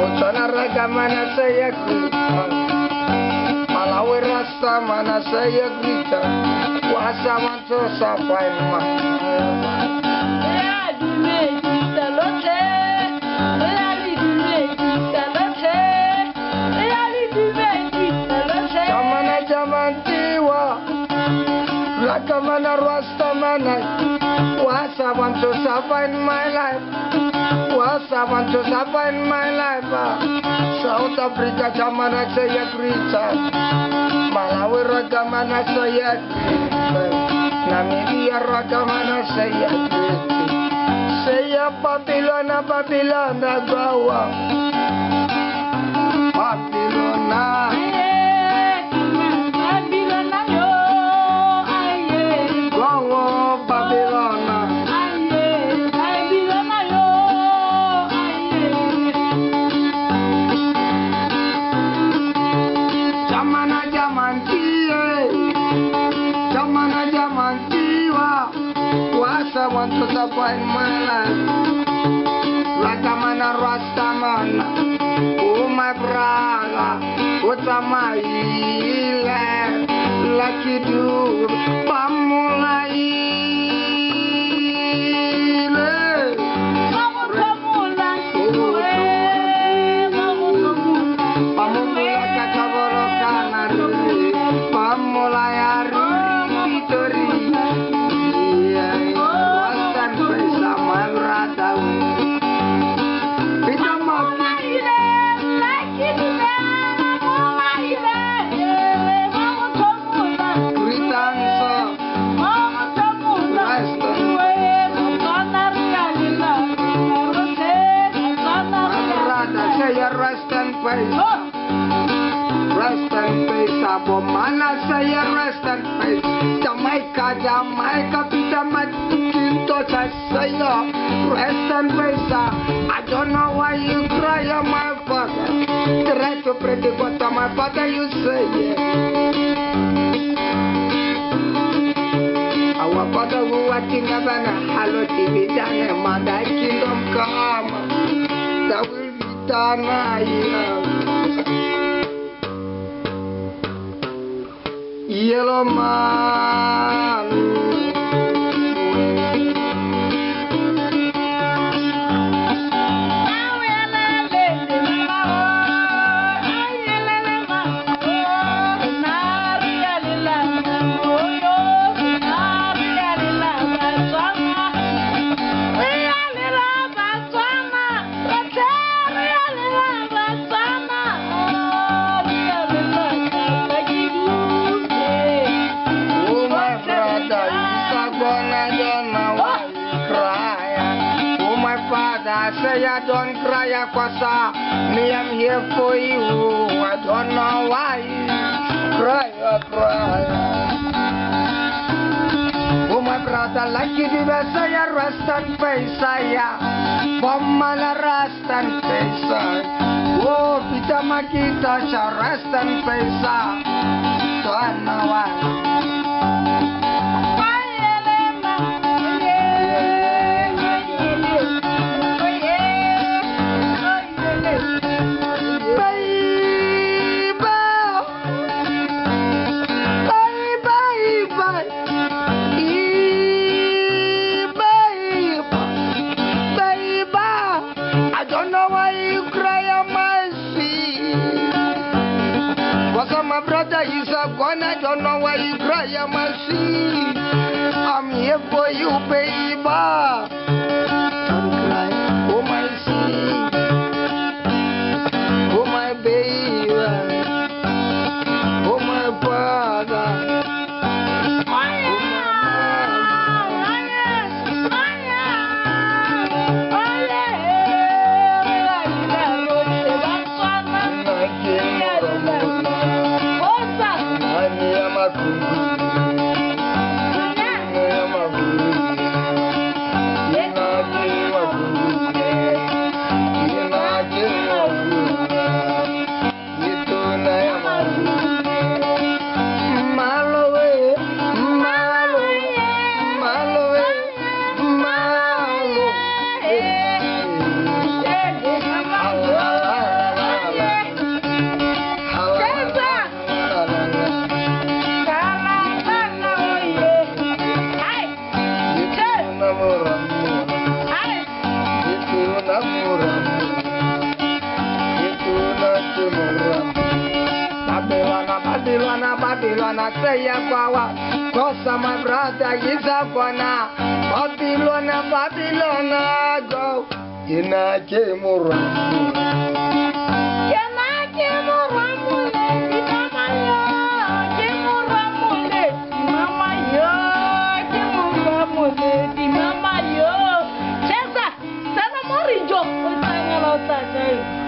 Bocana raga mana saya grita, Malawi rasta mana saya grita, kuasa manto sampai mah. Mana rasta mana was I want to suffer in my life, was I want to suffer in my life. South Africa jamana saya grita, Malawi raga mana saya grita, Namibia raga mana saya grita. Saya Babylona Babylona gawa, Babylona. I want to find my life. Ragamana Rastamana, oh my brother, what am I? Lucky dude, Pamulai. Rest and face, Abomana say rest and face. Jamaica, Jamaica, Peter Matinto, I say rest and face. I don't know why you cry, my father. Try to predict what my father you say. Our father who watching heaven, hello TV, Dana, Mother Kingdom come. That will be done. Yellow man. Say I don't cry, Akwasa. Me, I'm here for you. I don't know why you cry. Oh, my brother, like you did, I say I rest and face. Bomala rest and face. Oh, Peter Makita shall rest and face. Don't know why. I don't know why you cry, I'm here for you, baby. Don't cry, oh my sweet, oh my baby, oh my brother. Babylon, I say ya power. Cause my brother is a bona. Babylon, Babylon, go. In a Kimura. Mama yo, Chesa, sana mori jo, utanga la utanga.